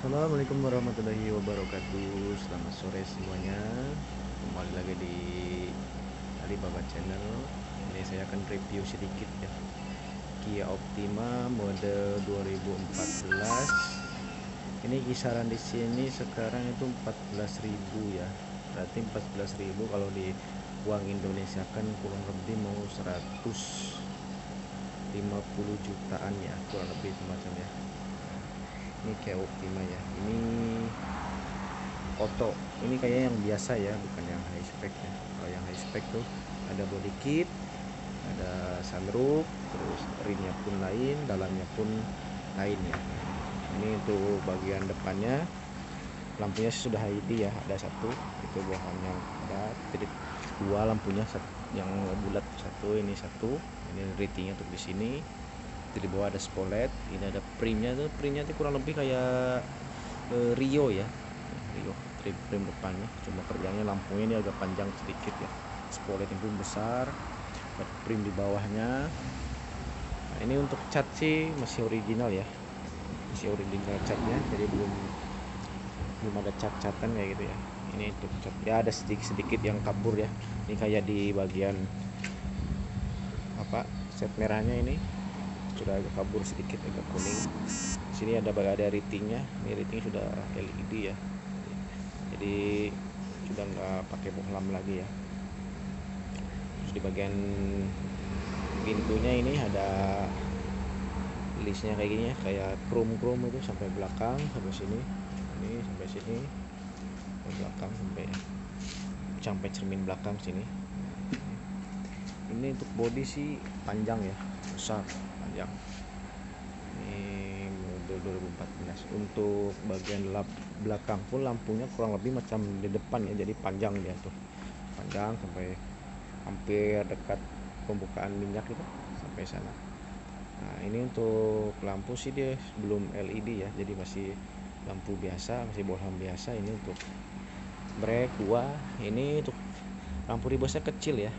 Assalamualaikum warahmatullahi wabarakatuh. Selamat sore semuanya. Kembali lagi di Alibaba Channel. Ini saya akan review sedikit ya. Kia Optima model 2014. Ini kisaran di sini sekarang itu 14.000 ya. Berarti 14.000 kalau di uang Indonesia kan kurang lebih mau 150 jutaan ya, kurang lebih semacam ya. Ini Kia Optima ya. Ini Auto, ini kayaknya yang biasa ya, bukan yang high spec ya. Kalau yang high spec tuh ada body kit, ada sunroof, terus rimnya pun lain, dalamnya pun lain ya. Ini untuk bagian depannya, lampunya sudah LED ya, ada satu, itu bohongnya ada, jadi dua lampunya, yang bulat satu, ini satu, ini ratingnya untuk di sini. Di bawah ada spoiler, ini ada primnya tuh kurang lebih kayak Rio ya, Rio trim depannya, cuma kerjanya lampunya ini agak panjang sedikit ya, spoiler itu besar, prim di bawahnya. Nah, ini untuk cat sih masih original ya, masih original catnya, jadi belum ada cat-catan kayak gitu ya. Ini untuk cat ya, ada sedikit yang kabur ya, ini kayak di bagian apa, set merahnya ini sudah agak kabur sedikit, agak kuning. Sini ada ratingnya, ini rating sudah LED ya, jadi sudah nggak pakai bohlam lagi ya. Terus di bagian pintunya ini ada listnya kayak gini ya, kayak chrome itu sampai belakang, sampai sini, ini sampai sini, sampai belakang, sampai cermin belakang sini. Ini untuk body sih panjang ya, besar, panjang. Ini model 2014. Untuk bagian belakang pun lampunya kurang lebih macam di depan ya, jadi panjang dia tuh, panjang sampai hampir dekat pembukaan minyak itu, sampai sana. Nah, ini untuk lampu sih dia belum LED ya, jadi masih lampu biasa, masih bohlam biasa. Ini untuk brake dua, ini untuk lampu ribosnya kecil ya,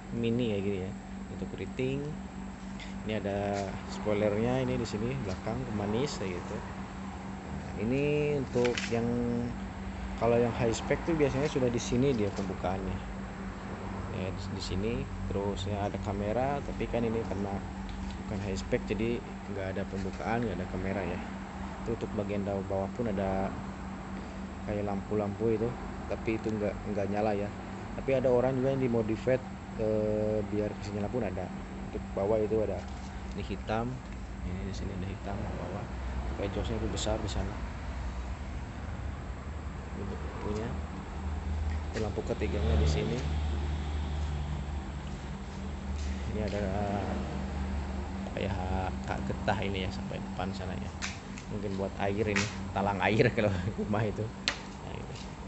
mini ya gini ya. Untuk rating ini ada spoilernya, ini di sini belakang pemanis kayak gitu. Nah, ini untuk yang kalau yang high spec tuh biasanya sudah di sini dia pembukaannya ya, di sini. Terus ya ada kamera, tapi kan ini karena bukan high spec jadi nggak ada pembukaan, nggak ada kamera ya. Itu untuk bagian bawah pun ada kayak lampu-lampu itu, tapi itu nggak nyala ya. Tapi ada orang juga yang dimodify biar bisa nyala pun ada. Untuk bawah itu ada, ini hitam, ini di sini ada hitam bawah, kayak josnya itu besar di sana. Ini punya lampu ketiganya di sini. Ini ada kayak kak getah ini ya, sampai depan sana ya, mungkin buat air, ini talang air kalau rumah itu.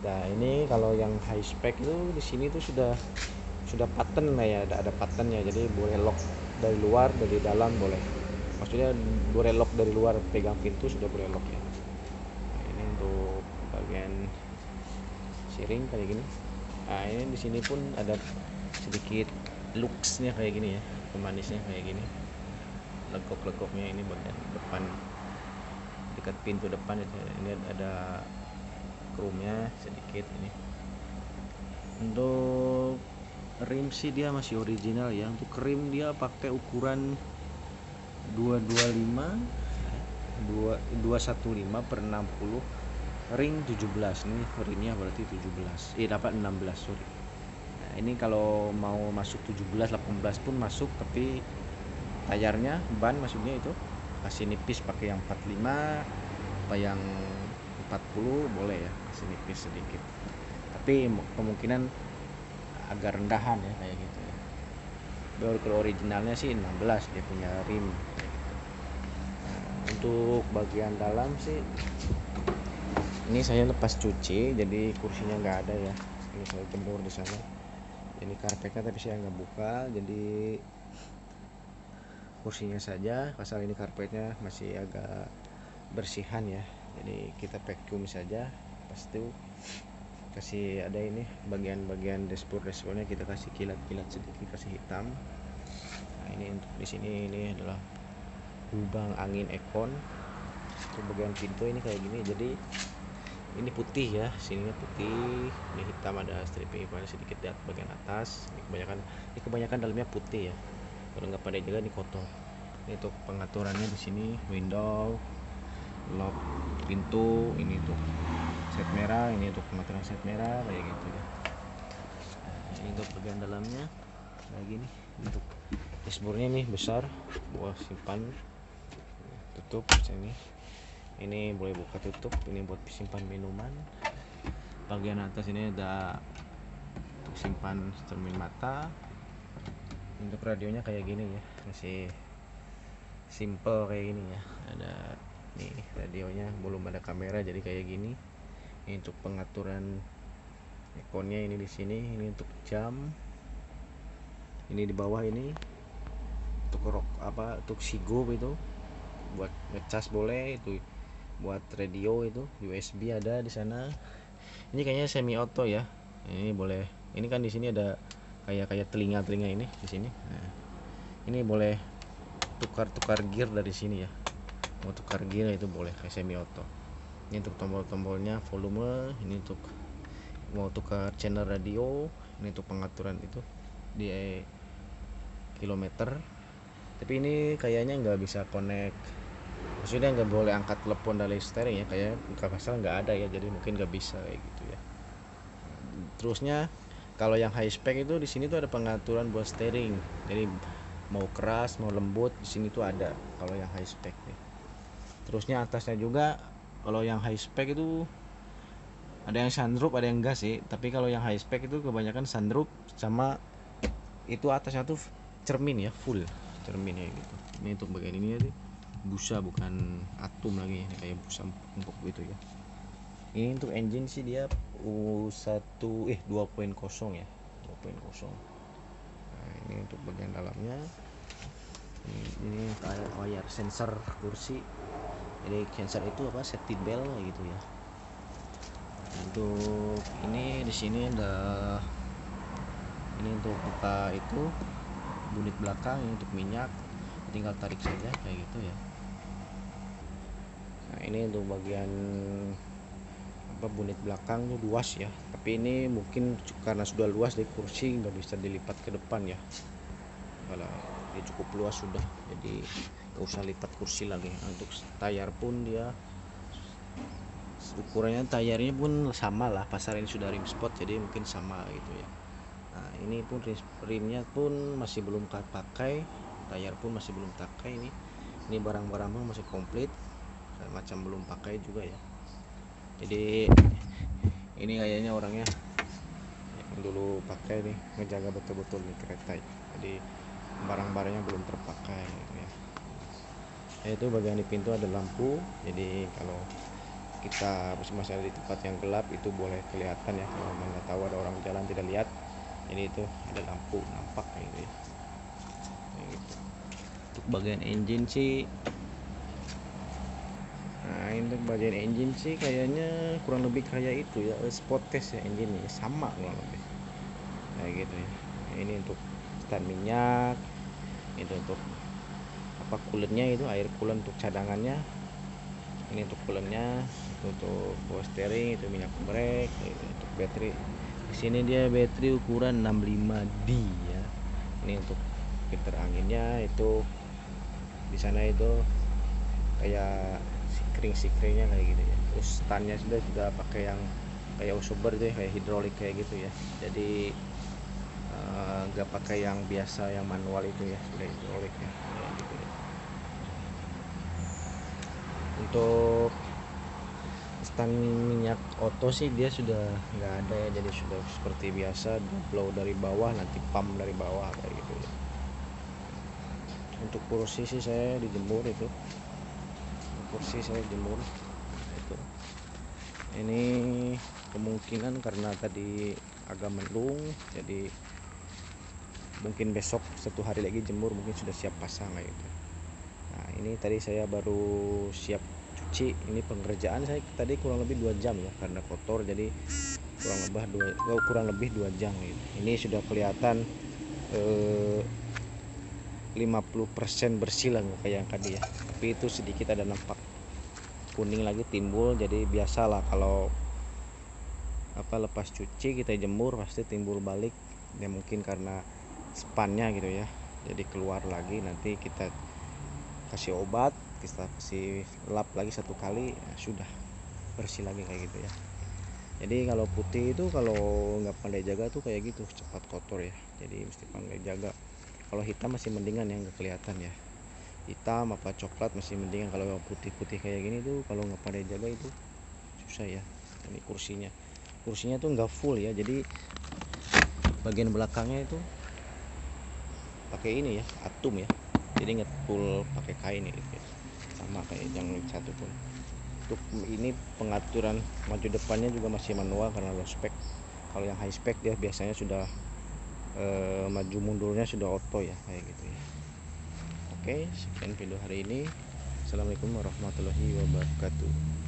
Nah, ini kalau yang high spec itu di sini tuh sudah pattern lah ya, ada patternnya, jadi boleh lock dari luar, dari dalam boleh, maksudnya boleh lock dari luar, pegang pintu sudah boleh lock ya. Nah, ini untuk bagian siring kayak gini. Nah, ini di sini pun ada sedikit looksnya kayak gini ya, pemanisnya kayak gini, legok-legoknya ini bagian depan dekat pintu depan itu. Ini ada chrome-nya sedikit ini. Untuk rim sih dia masih original ya. Untuk rim dia pakai ukuran 225 215 per 60, ring 17. Ini ringnya berarti 17, dapat 16, sorry. Nah, ini kalau mau masuk 17 18 pun masuk, tapi tayarnya, ban maksudnya itu masih nipis, pakai yang 45 apa yang 40 boleh ya, masih nipis sedikit, tapi kemungkinan agak rendahan ya kayak gitu ya. Baru kalau originalnya sih 16 dia punya rim. Nah, untuk bagian dalam sih ini saya lepas cuci, jadi kursinya nggak ada ya, ini saya jemur di sana. Ini karpetnya tapi saya nggak buka, jadi kursinya saja. Pasal ini karpetnya masih agak bersihan ya, jadi kita vacuum saja. Pas itu kasih ada ini bagian-bagian dashboardnya kita kasih kilat-kilat sedikit, kasih hitam. Nah, ini untuk di sini ini adalah lubang angin Econ. Untuk bagian pintu ini kayak gini, jadi ini putih ya, sininya putih, ini hitam, ada striping pada sedikit di bagian atas. Ini kebanyakan dalamnya putih ya, kalau nggak pandai jaga ini kotor. Ini untuk pengaturannya di sini, window, lock pintu, ini untuk set merah, ini untuk pengaturan set merah kayak gitu ya. Ini untuk bagian dalamnya kayak gini. Untuk dashboardnya nih besar, buat simpan tutup sini. Ini boleh buka tutup, ini buat simpan minuman. Bagian atas ini ada untuk simpan cermin mata. Untuk radionya kayak gini ya, masih simple kayak gini ya. Ada nih radionya, belum ada kamera jadi kayak gini. Ini untuk pengaturan ekonnya, ini di sini, ini untuk jam. Ini di bawah ini untuk untuk sigo itu, buat ngecas boleh, itu buat radio itu USB ada di sana. Ini kayaknya semi auto ya. Ini boleh. Ini kan di sini ada kayak telinga ini di sini. Nah, ini boleh tukar gear dari sini ya. Mau tukar gear itu boleh kayak semi auto. Ini untuk tombol-tombolnya, volume, ini untuk mau tukar channel radio, ini untuk pengaturan itu di kilometer. Tapi ini kayaknya nggak bisa connect, maksudnya nggak boleh angkat telepon dari steering ya, kayak masalah nggak ada ya, jadi mungkin nggak bisa kayak gitu ya. Terusnya kalau yang high spec itu di sini tuh ada pengaturan buat steering, jadi mau keras mau lembut di sini tuh ada kalau yang high spec nih. Terusnya atasnya juga kalau yang high spec itu ada yang sunroof ada yang enggak sih, tapi kalau yang high spec itu kebanyakan sunroof, sama itu atasnya tuh cermin ya, full cermin ya gitu. Ini untuk bagian ini ya, busa bukan atom lagi, ini kayak busa empuk gitu ya. Ini untuk engine sih dia U1 2.0 ya, 2.0. Nah, ini untuk bagian dalamnya. Ini wire sensor kursi. Jadi sensor itu apa, safety belt gitu ya. Untuk ini di sini ada ini untuk buka itu unit belakang, ini untuk minyak, tinggal tarik saja kayak gitu ya. Nah, ini untuk bagian unit belakang tuh luas ya, tapi ini mungkin karena sudah luas di kursi nggak bisa dilipat ke depan ya. Kalau dia cukup luas sudah, jadi nggak usah lipat kursi lagi. Nah, untuk tayar pun dia ukurannya, tayarnya pun sama lah, pasaran sudah rim spot jadi mungkin sama gitu ya. Nah, ini pun rimnya pun masih belum pakai, tayar pun masih belum pakai. Ini barang-barang masih komplit, macam belum pakai juga ya. Jadi ini kayaknya orangnya yang dulu pakai nih, ngejaga betul-betul nih kereta ya. Jadi barang-barangnya belum terpakai gitu ya. Itu bagian di pintu ada lampu, jadi kalau kita masih ada di tempat yang gelap itu boleh kelihatan ya, kalau mana tahu ada orang jalan tidak lihat, jadi itu ada lampu nampak kayak gitu ya. Gitu. Untuk bagian engine sih, nah untuk bagian engine sih kayaknya kurang lebih kayak itu ya, spot test ya, engine nya sama kurang lebih kayak gitu ya. Ini untuk stand minyak, itu untuk coolernya, itu air cooler untuk cadangannya, ini untuk coolernya, itu untuk power steering, itu minyak brake, untuk baterai. Di sini dia baterai ukuran 65D ya. Ini untuk filter anginnya, itu di sana itu kayak sikringnya kayak gitu ya. Terus stannya sudah pakai yang kayak usuber itu ya, kayak hidrolik kayak gitu ya. Jadi nggak pakai yang biasa yang manual itu ya, sudah hidrolik ya, kayak gitu ya. Untuk stand minyak auto sih dia sudah nggak ada ya, jadi sudah seperti biasa, blow dari bawah, nanti pump dari bawah kayak gitu ya. Untuk kursi sih saya dijemur itu, kursi saya jemur itu. Ini kemungkinan karena tadi agak mendung, jadi mungkin besok 1 hari lagi jemur mungkin sudah siap pasang kayak gitu. Nah, ini tadi saya baru siap cuci. Ini pengerjaan saya tadi kurang lebih 2 jam ya, karena kotor jadi kurang lebih 2 jam gitu. Ini sudah kelihatan 50% bersih lah kayak yang tadi ya, tapi itu sedikit ada nampak kuning lagi timbul. Jadi biasalah kalau lepas cuci kita jemur pasti timbul balik ya, mungkin karena spannya gitu ya, jadi keluar lagi. Nanti kita kasih obat, kita kasih lap lagi 1 kali ya, sudah bersih lagi kayak gitu ya. Jadi kalau putih itu kalau nggak pandai jaga tuh kayak gitu cepat kotor ya, jadi mesti pandai jaga. Kalau hitam masih mendingan ya, nggak kelihatan ya, hitam apa coklat masih mendingan. Kalau putih-putih kayak gini tuh kalau nggak pandai jaga itu susah ya. Ini kursinya tuh nggak full ya, jadi bagian belakangnya itu pakai ini ya, atum ya, jadi nggak full pakai kain ya, gitu ya. Sama kayak yang satu pun. Untuk ini pengaturan maju depannya juga masih manual karena low spec. Kalau yang high spec dia biasanya sudah maju mundurnya sudah auto ya, kayak gitu ya. Oke, sekian video hari ini. Assalamualaikum warahmatullahi wabarakatuh.